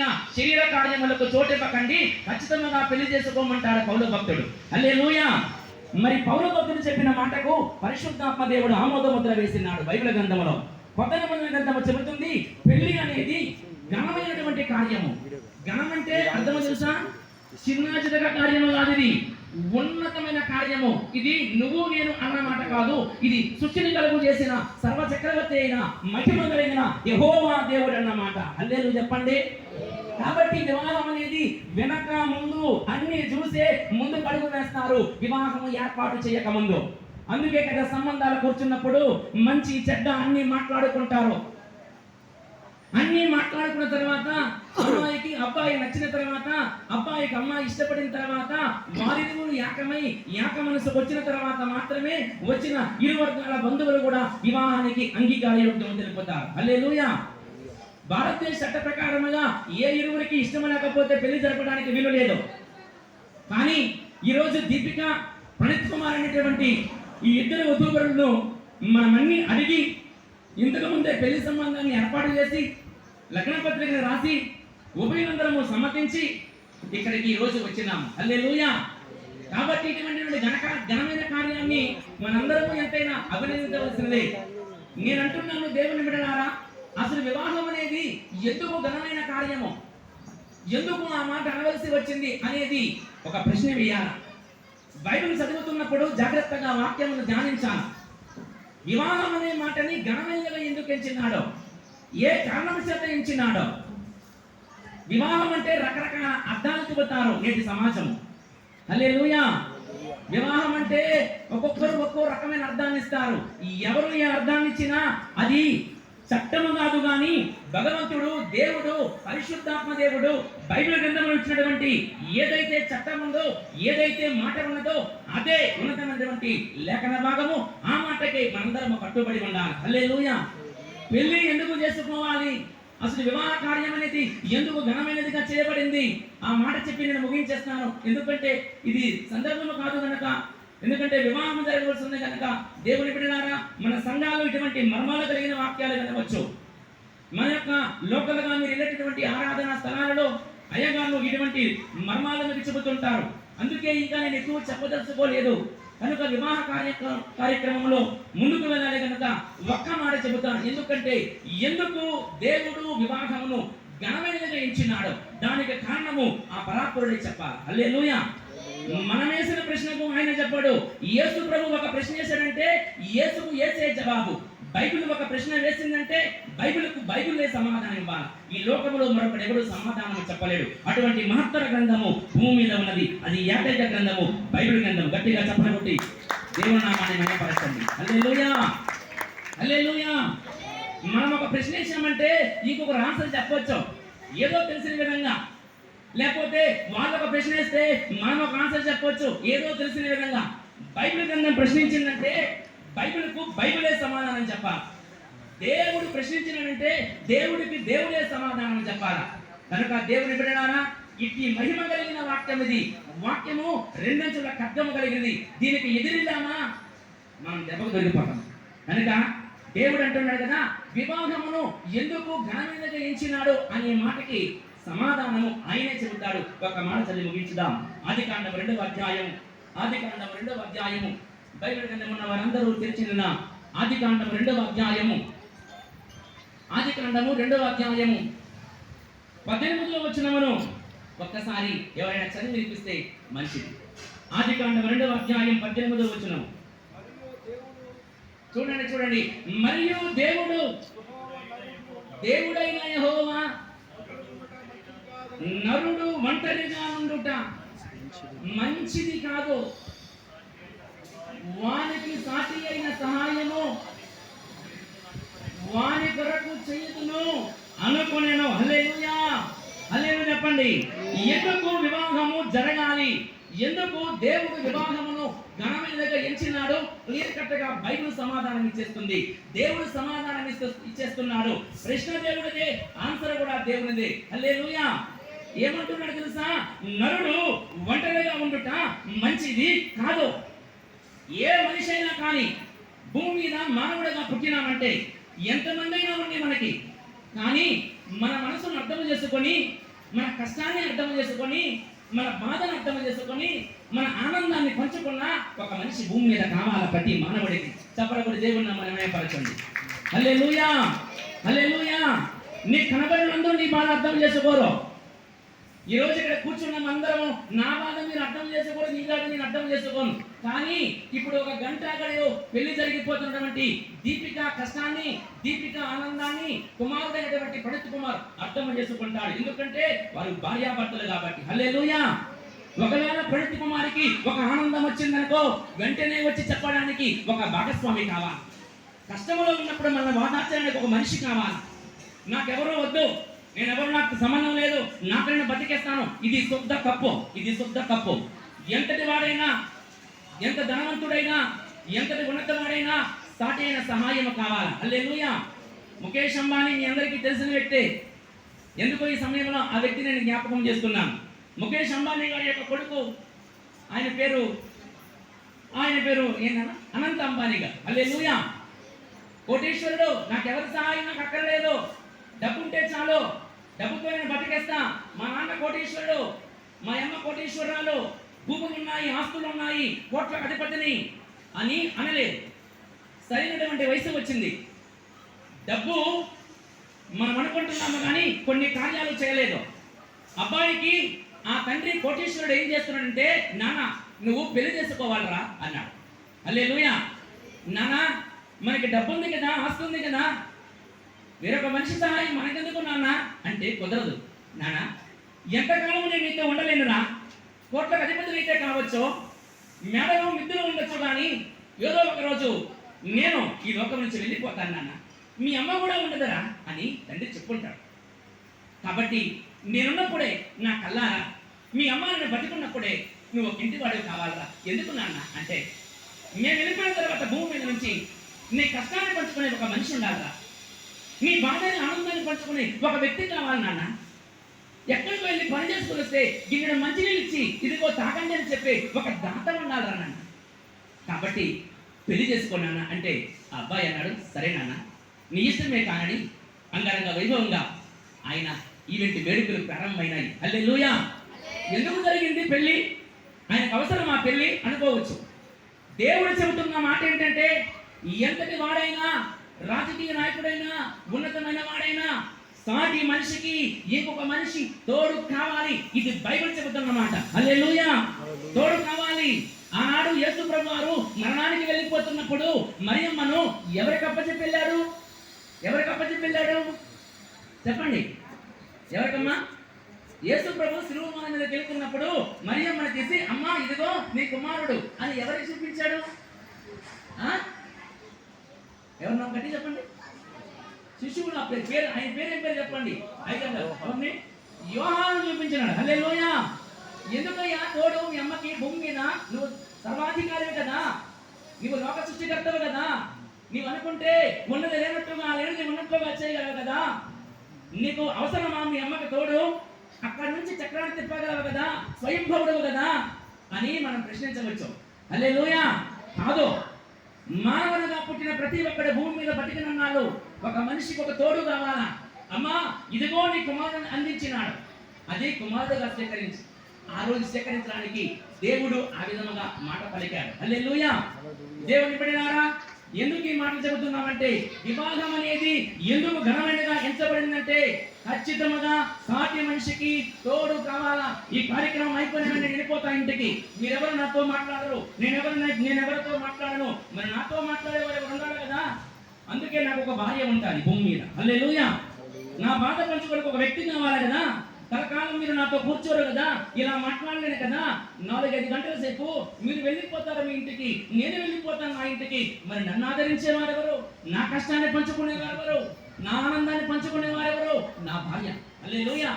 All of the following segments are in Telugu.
ఘనమైన శరీర కార్యములకు చోటివ్వకండి, ఖచ్చితంగా పెళ్లి చేసుకోమంటాడు పౌలు భక్తుడు. హల్లెలూయా. మరి పౌలు భక్తుడు చెప్పిన మాటకు పరిశుద్ధాత్మ దేవుడు ఆమోదముద్ర వేసినాడు. బైబిల్ గ్రంథంలో కొత్త నిబంధన గ్రంథము చెబుతుంది, పెళ్లి అనేది ఘనమైనటువంటి కార్యము. ఘనం అంటే అర్థము తెలుసా? చిన్న చితక కార్యము కాదు, ఇది ఉన్నతమైన కార్యము. ఇది నువ్వు నేను అన్న మాట కాదు, ఇది సృష్టిని కలుగు చేసిన సర్వచక్రవర్తి అయిన మహిమ కలిగిన యెహోవా దేవుడు అన్నమాట. హల్లెలూయా చెప్పండి. కాబట్టి వివాహం అనేది వెనక ముందు అన్ని చూసే ముందు అడుగు వేస్తారు, వివాహం ఏర్పాటు చేయక ముందు. అందుకే కదా సంబంధాలు కూర్చున్నప్పుడు మంచి చెడ్డ అన్ని మాట్లాడుకుంటారు. అన్ని మాట్లాడుకున్న తర్వాత అమ్మాయికి అబ్బాయి నచ్చిన తర్వాత, అబ్బాయికి అమ్మాయి ఇష్టపడిన తర్వాత, వారిరువురు ఏక మనసుకు వచ్చిన తర్వాత మాత్రమే వచ్చిన ఇరు వర్గాల బంధువులు కూడా వివాహానికి అంగీకారయోగ్యం తెలుపుతారు. హల్లెలూయా. భారతదేశ చట్ట ప్రకారముగా ఏ ఇరువురికి ఇష్టం లేకపోతే పెళ్లి జరపడానికి వీలు లేదు. కానీ ఈరోజు దీపిక, ప్రణీత్ కుమార్ అనేటువంటి ఈ ఇద్దరు వధూవరులను మనమన్నీ అడిగి ఇంతకు ముందే పెళ్లి సంబంధాన్ని ఏర్పాటు చేసి లగ్న పత్రికను రాసి ఉభయులందరము సమ్మతించి ఇక్కడికి ఈ రోజు వచ్చినాము. హల్లెలూయా. కాబట్టి ఇటువంటి ఘనమైన కార్యాన్ని మనందరము ఎంతైనా అభినందించవలసినదే. నేను అంటున్నాను దేవుని బిడ్డలారా, అసలు వివాహం అనేది ఎందుకు ఘనమైన కార్యము, ఎందుకు ఆ మాట అనవలసి వచ్చింది అనేది ఒక ప్రశ్న వేయాలి. బైబిల్ చదువుతున్నప్పుడు జాగ్రత్తగా వాక్యమును ధ్యానించాలి. వివాహం అనే మాటని ఘనమైనగా ఎందుకు ఎంచినాడో, ఏ కారణం చేత ఎంచినాడో. వివాహం అంటే రకరకాల అర్థాలు చెబుతారు నేటి సమాజం. హల్లెలూయా. వివాహం అంటే ఒక్కొక్కరు ఒక్కో రకమైన అర్థాన్ని ఇస్తారు. ఎవరు ఏ అర్థాన్ని ఇచ్చినా అది చట్టము కాదు, కానీ భగవంతుడు, దేవుడు, పరిశుద్ధాత్మ దేవుడు బైబిల్ గ్రంథంలో ఇచ్చినటువంటి ఏదైతే చట్టం ఉందో, ఏదైతే మాట ఉన్నదో అదే ఉన్నతమైనటువంటి లేఖన భాగము. ఆ మాటకి మనందరం కట్టుబడి ఉండాలి. హల్లెలూయా. పెళ్లి ఎందుకు చేసుకోవాలి, అసలు వివాహ కార్యం అనేది ఎందుకు ఘనమైనదిగా చేయబడింది, ఆ మాట చెప్పి నేను ముగించేస్తాను. ఎందుకంటే ఇది సందర్భము కాదు కనుక, ఎందుకంటే వివాహం జరగవలసి ఉంది కనుక. దేవుని బిడ్డలారా, మన సంఘాలు ఇటువంటి మర్మాలు కలిగిన వాక్యాలు వినవచ్చు. మన యొక్క లోకల్గా మీరు వెళ్ళేటటువంటి ఆరాధనా స్థలాలలో అయ్యగారు ఇటువంటి మర్మాలను మీకు చెబుతుంటారు. అందుకే ఇంకా నేను ఎక్కువ చెప్పదలుచుకోలేదు కనుక వివాహ కార్యక్రమంలో ముందుకు వెళ్ళాలి కనుక ఒక్క మాట చెబుతాను. ఎందుకంటే ఎందుకు దేవుడు వివాహమును ఘనమైనదిగా ఎంచినాడు, దానికి కారణము ఆ పరాత్పరుడే చెప్పాలి. హల్లెలూయా. మనం వేసిన ప్రశ్నకు ఆయన చెప్పాడు. యేసు ప్రభు ఒక ప్రశ్న వేశాడంటే యేసుకు యేసే జవాబు. బైబిల్ ఒక ప్రశ్న వేసిందంటే బైబిల్కు బైబిలే సమాధానం ఇవ్వాలి. ఈ లోకంలో మరొకడు ఎవడు సమాధానం చెప్పలేడు. అటువంటి మహత్తర గ్రంథము భూమి మీద ఉన్నది, అది ఏకైక గ్రంథము బైబిల్ గ్రంథం. గట్టిగా చప్పట్లు కొట్టి దేవుని నామాన్ని మహిమపరచండి. హల్లెలూయా. హల్లెలూయా. మనం ఒక ప్రశ్న వేసామంటే ఇంకొక ఆన్సర్ చెప్పవచ్చు ఏదో తెలిసిన విధంగా, లేకపోతే వాళ్ళు ఒక ప్రశ్న వేస్తే మనం ఒక ఆన్సర్ చెప్పవచ్చు ఏదో తెలిసిన విధంగా. బైబిల్ గ్రంథం ప్రశ్నించిందంటే బైబిల్కు బైబిలే సమాధానం చెప్పాలి. దేవుడు ప్రశ్నించినంటే దేవుడికి దేవుడే సమాధానం చెప్పాలా. కనుక దేవుని బిడ్డలారా, ఇట్టి మహిమ కలిగిన వాక్యం ఇది. వాక్యము రెండంచుల ఖడ్గము కలిగినది. దీనికి ఎదిరిల్లామా మనం దెబ్బకు దొరికిపోతాం. కనుక దేవుడు అంటున్నాడు కదా, వివాహమును ఎందుకు ఘనమైనదిగా ఎంచినాడు అనే మాటకి సమాధానము ఆయనే చెబుతాడు. ఒక మాట చదివి ముగించుదాం. ఆదికాండం 2వ అధ్యాయము బైబిల్ గ్రంథం ఉన్న వారందరూ తెరిచిన ఆదికాండం 2వ అధ్యాయము 18వ వచనమును ఒక్కసారి ఎవరైనా చదివి వినిపిస్తే మంచిది. ఆదికాండం 2వ అధ్యాయం 18వ వచనం చూడండి. మరియు దేవుడైన యెహోవా నరుడు ఒంటరిగా ఉండుట మంచిది కాదు, వానికి సాటి అయిన సహాయము వాని కొరకు చేయుదును అనుకునేను. హల్లెలూయా. హల్లెలూయా చెప్పండి. ఎందుకు వివాహము జరగాలి, ఎందుకు దేవుడు వివాహమును ఘనమైనదిగా ఎంచినాడు, క్లియర్ కట్ గా బైబిల్ సమాధానం ఇచ్చేస్తుంది. దేవుడు సమాధానం ఇచ్చేస్తున్నాడు. ప్రశ్న దేవుడిదే, ఆన్సర్ కూడా దేవునిదే. హల్లెలూయా. ఏమంటున్నాడు తెలుసా? నరుడు ఒంటరిగా ఉండుట మంచిది కాదు. ఏ మనిషి అయినా కానీ భూమి మీద మానవుడిగా పుట్టినామంటే ఎంతమంది అయినా ఉండి మనకి, కానీ మన మనసును అర్థం చేసుకొని మన కష్టాన్ని అర్థం చేసుకొని, మన బాధను అర్థం చేసుకొని, మన ఆనందాన్ని పంచుకున్న ఒక మనిషి భూమి మీద కావాల ప్రతి మానవుడికి. చెప్పడబడి దేవుని మనమయపరచండి. హల్లెలూయా, హల్లెలూయా. నీ కనబడినందుకు నీ బాధ అర్థం చేసుకోరు. ఈ రోజు ఇక్కడ కూర్చున్నాం అందరం, నా బాధ మీరు అర్థం చేసుకోరు, నీ బాధ నేను అర్థం చేసుకోను. కానీ ఇప్పుడు ఒక గంట అక్కడ పెళ్లి జరిగిపోతున్నటువంటి దీపిక కష్టాన్ని, దీపిక ఆనందాన్ని కుమారుడైనటువంటి పండిత్ కుమార్ అర్థం చేసుకుంటాడు. ఎందుకంటే వారు భార్యాభర్తలు కాబట్టి. హల్లెలూయా. ఒకవేళ పండిత్ కుమారికి ఒక ఆనందం వచ్చిందనుకో, వెంటనే వచ్చి చెప్పడానికి ఒక భాగస్వామి కావాలి. కష్టంలో ఉన్నప్పుడు మన వాదార్చడానికి ఒక మనిషి కావాలి. నాకెవరో వద్దు, నేనెవరు, నాకు సంబంధం లేదు, నాకైనా బతికేస్తాను, ఇది శుద్ధ తప్పు, ఇది శుద్ధ తప్పు. ఎంతటి వాడైనా, ఎంత ధనవంతుడైనా, ఎంతటి ఉన్నతవాడైనా సాటి అయిన సహాయం కావాలి. హల్లెలూయా. ముఖేష్ అంబానీ మీ అందరికీ తెలిసిన వ్యక్తే. ఎందుకు ఈ సమయంలో ఆ వ్యక్తిని నేను జ్ఞాపకం చేస్తున్నాను. ముఖేష్ అంబానీ గారి యొక్క కొడుకు, ఆయన పేరు ఏంటన్నా, అనంత అంబానీ గారు. హల్లెలూయా. కోటీశ్వరుడు. నాకెవరి సహాయం నాకు అక్కర్లేదు, డబ్బు ఉంటే చాలు, డబ్బుతో నేను బతికేస్తా. మా నాన్న కోటీశ్వరుడు, మా అమ్మ కోటీశ్వరాలు, భూములు ఉన్నాయి, ఆస్తులు ఉన్నాయి, కోట్ల అధిపతిని అని అనలేదు. సరైనటువంటి వయసు వచ్చింది. డబ్బు మనం అనుకుంటున్నాము కానీ కొన్ని కార్యాలు చేయలేదు. అబ్బాయికి ఆ తండ్రి కోటీశ్వరుడు ఏం చేస్తున్నాడంటే, నాన్న నువ్వు పెళ్లి చేసుకోవాలరా అన్నాడు. హల్లెలూయా. నాన్న మనకి డబ్బు ఉంది కదా, ఆస్తి ఉంది కదా, వేరొక మనిషి సహాయం మనకెందుకు నాన్న అంటే, కుదరదు నాన్న, ఎంతకాలం నేను నీతో ఉండలేనురా. కోట్లకు అధిపతులు అయితే కావచ్చు, మేడలో మిద్దులు ఉండొచ్చు, కానీ ఏదో ఒక రోజు నేను ఈ లోకం నుంచి వెళ్ళిపోతాను నాన్న, మీ అమ్మ కూడా ఉండదురా అని తండ్రి చెప్పుకుంటాడు. కాబట్టి నేనున్నప్పుడే నా కల్లారా మీ అమ్మ నన్ను బతికున్నప్పుడే నువ్వు ఒక ఇంటి వాడివి కావాలరా. ఎందుకు నాన్న అంటే, నేను వెళ్ళిపోయిన తర్వాత భూమి మీద నుంచి నీ కష్టాన్ని పంచుకునే ఒక మనిషి ఉండాలరా, నీ బాధని ఆనందాన్ని పంచుకునే ఒక వ్యక్తి కావాలి నాన్న. ఎక్కడికి వెళ్ళి పని చేసుకుని వస్తే గిన్నెడు మంచినీళ్ళు ఇచ్చి ఇదిగో తాగండి అని చెప్పి ఒక దాత ఉండాలరా నాన్న. కాబట్టి పెళ్లి చేసుకున్నానా అంటే ఆ అబ్బాయి అన్నాడు, సరే నాన్న నీ ఇష్టమే కానని అంగరంగ వైభవంగా ఆయన ఈవెంట్ వేడుకలు ప్రారంభమైనాయి. హల్లెలూయా. ఎందుకు జరిగింది పెళ్లి, ఆయనకు అవసరం ఆ పెళ్లి అనుకోవచ్చు. దేవుడు చెబుతున్న మాట ఏంటంటే, ఎంతటి వాడైనా, రాజకీయ నాయకుడైనా, ఉన్నతమైన వాడైనా, సాటి మనిషికి ఇంకొక మనిషి తోడు కావాలి. ఇది బైబిల్ చెబుతున్నమాట. హల్లెలూయా. తోడు కావాలి. ఆనాడు యేసు ప్రభువారు మరణానికి వెళ్ళిపోతున్నప్పుడు మరియమ్మను ఎవరికి అప్పచెప్పి వెళ్ళాడు? చెప్పండి, ఎవరికమ్మా? యేసు ప్రభు శిలువ మీద గెలుకున్నప్పుడు మరియమ్మను తీసి, అమ్మా ఇదిగో నీ కుమారుడు అని ఎవరికి చూపించాడు? ఎవరన్నా గట్టి చెప్పండి. శిశువుడు పేరు, ఆయన పేరు ఏం పేరు చెప్పండి? అయితే యోహాను చూపించినాడు. హల్లెలూయా. ఎందుకయ్యా తోడు మీ అమ్మకి భూమి మీద? నువ్వు సర్వాధికారివి కదా, నువ్వు లోక సృష్టికర్తవు కదా, నీవు అనుకుంటే ఉన్నది లేనట్టుగా, లేనిది ఉన్నట్టుగా చేయగలవు కదా, నీకు అవసరమా మీ అమ్మకి తోడు? అక్కడి నుంచి చక్రాన్ని తిప్పగలవు కదా, స్వయంభవుడు కదా అని మనం ప్రశ్నించవచ్చు. హల్లెలూయా. కాదు, మానవునిగా పుట్టిన ప్రతి ఒక్కడి భూమి మీద బతికినన్నాళ్ళు ఒక మనిషికి ఒక తోడు కావాలా. అమ్మా ఇదిగో నీ కుమారుని అందించినాడు, అదే కుమారుడుగా స్వీకరించి ఆ రోజు స్వీకరించడానికి దేవుడు ఆ విధముగా మాట పలికాడు. హల్లెలూయా. దేవుని బిడ్డలారా, ఎందుకు ఈ మాటలు చెబుతున్నామంటే, వివాహం అనేది ఎందుకు ఘనమైనగా ఎంచబడిందంటే, ఖచ్చితంగా సాటి మనిషికి తోడు కావాలా. ఈ కార్యక్రమం అయిపోయిన నేను వెళ్ళిపోతా ఇంటికి, మీరెవరు నాతో మాట్లాడరు, నేనెవరితో మాట్లాడను, మరి నాతో మాట్లాడేవారు ఎవరు ఉండాలి కదా. అందుకే నాకు ఒక భార్య ఉంటుంది భూమి మీద. హల్లెలూయా. నా బాధ పంచుకోవడానికి ఒక వ్యక్తి కావాలి కదా. తరకాలం మీరు నాతో కూర్చోరు కదా, ఇలా మాట్లాడలేను కదా. 4-5 గంటల సేపు మీరు వెళ్ళిపోతారు మీ ఇంటికి, నేను వెళ్ళిపోతాను నా ఇంటికి. మరి నన్ను ఆదరించేవారు ఎవరు? నా కష్టాన్ని పంచుకునేవారు ఎవరు? నా ఆనందాన్ని పంచుకునేవారు ఎవరు? నా భార్య. హల్లెలూయా.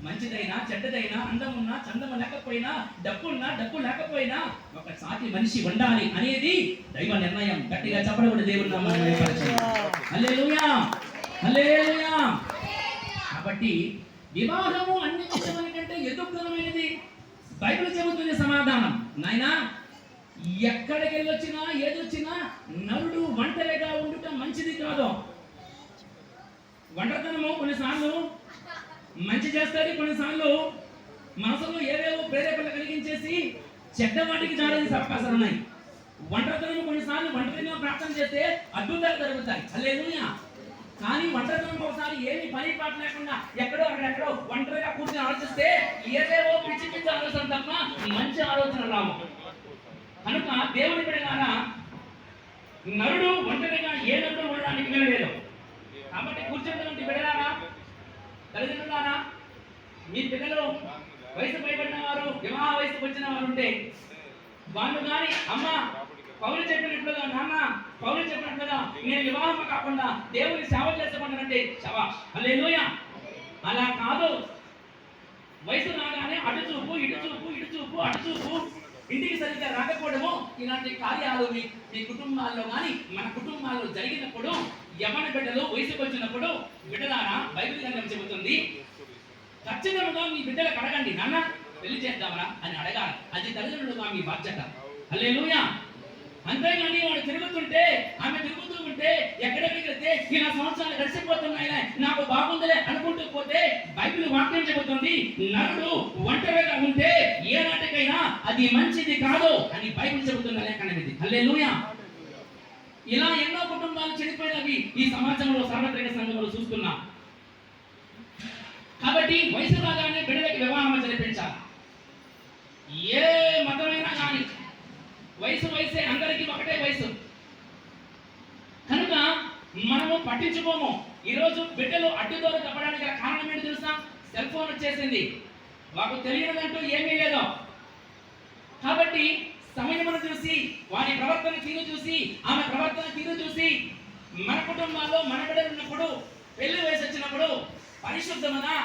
మంచిదైనా చెడ్డదైనా, అందమున్నా చందము లేకపోయినా, డబ్బు లేకపోయినా ఒక సాటి మనిషి ఉండాలి అనేది దైవ నిర్ణయం. గట్టిగా చెప్పడం దేవుని నామమున హల్లెలూయా, హల్లెలూయా. కాబట్టి వివాహము అన్ని విషయముల కంటే ఎందుకు ఘనమైనది? బైబిల్ చెబుతుంది సమాధానం. నాయనా, ఎక్కడికి వెళ్ళొచ్చినా ఏదొచ్చినా నరుడు ఒంటరిగా ఉండటం మంచిది కాదు. ఒంటరితనము కొన్నిసార్లు మంచి చేస్తుంది, కొన్నిసార్లు మనసులో ఏవేవో ప్రేరేపణలు కలిగించేసి చెడ్డ వాటికి జారేసే అవకాశాలు ఉన్నాయి. ఒంటరితనం కొన్నిసార్లు ఒంటరిగా ప్రార్థన చేస్తే అద్భుతాలు జరుగుతాయి. హల్లెలూయా. కానీ ఒంటరితనం ఒకసారి ఏమి పని పాట లేకుండా ఎక్కడో అక్కడెక్కడో ఒంటరిగా కూర్చొని ఆలోచిస్తే ఏవేవో పిచ్చి పిచ్చి ఆలోచన తప్ప మంచి ఆలోచన రావు. కనుక దేవుని బిడ్డలారా, నరుడు ఒంటరిగా ఏ నరుడు ఉండడానికి వీలలేదు. కాబట్టి కూర్చున్నటువంటి బిడ్డలారా, తల్లిదండ్రులారా, మీ పిల్లలు వయసు పైబడిన వారు, వివాహ వయసుకు వచ్చిన వారు ఉంటే వాళ్ళు కానీ అమ్మ పౌలు చెప్పినట్లుగా, నాన్న పౌలు చెప్పినట్లుగా నేను వివాహం కాకుండా దేవుని సేవ చేసుకోమంటానంటే శభాష్, హల్లెలూయా. అలా కాదు, వయసు రాగానే అటు చూపు ఇటు చూపు ఇటు చూపు అటు చూపు, ఇంటికి సరిగ్గా రాకపోవడము, ఇలాంటి కార్యాలు మీ కుటుంబాల్లో కానీ మన కుటుంబాల్లో జరిగినప్పుడు, యవ్వన బిడ్డలు వయసుకు వచ్చినప్పుడు, బిడ్డలారా బైబిల్ గ్రంథం చెబుతుంది ఖచ్చితంగా మీ బిడ్డలకు అడగండి, నాన్న పెళ్లి చేద్దామరా అని అడగాలి. అది తల్లిదండ్రులుగా మీ బాధ్యత. హల్లెలూయా. అంతేగాని వాడు తిరుగుతుంటే, ఆమె తిరుగుతూ ఉంటే, ఎక్కడికి వెళ్తే ఇలా సంవత్సరాలు గడిచిపోతున్నాయిలే, నాకు బాగుందిలే అనుకుంటూ పోతే, బైబిల్ వాక్యం చెబుతుంది నరుడు ఒంటరిగా ఉంటే ఏ నాటికైనా అది మంచిది కాదు అని బైబిల్ చెబుతున్న లేఖనమిది. హల్లెలూయా. ఇలా ఎన్నో కుటుంబాలు చెడిపోయినవి ఈ సమాజంలో సార్వత్రిక సంఘంలో చూస్తున్నాం. కాబట్టి వయసు రాగానే బిడ్డలకి వివాహం జరిపించాలి. ఏ మతమైనా కానీ వయసే, అందరికీ ఒకటే వయసు. కనుక మనము పట్టించుకోము. ఈరోజు బిడ్డలు అడ్డుదోరు తప్పడానికి కారణం ఏంటి తెలుసా? సెల్ ఫోన్ వచ్చేసింది, మాకు తెలియదంటూ ఏమీ లేదు. కాబట్టి సమయమును చూసి, వారి ప్రవర్తన తీరు చూసి, ఆమె ప్రవర్తన తీరు చూసి, మన కుటుంబాల్లో మన బిడ్డలు ఉన్నప్పుడు, పెళ్లి వయసు వచ్చినప్పుడు పరిశుద్ధముగా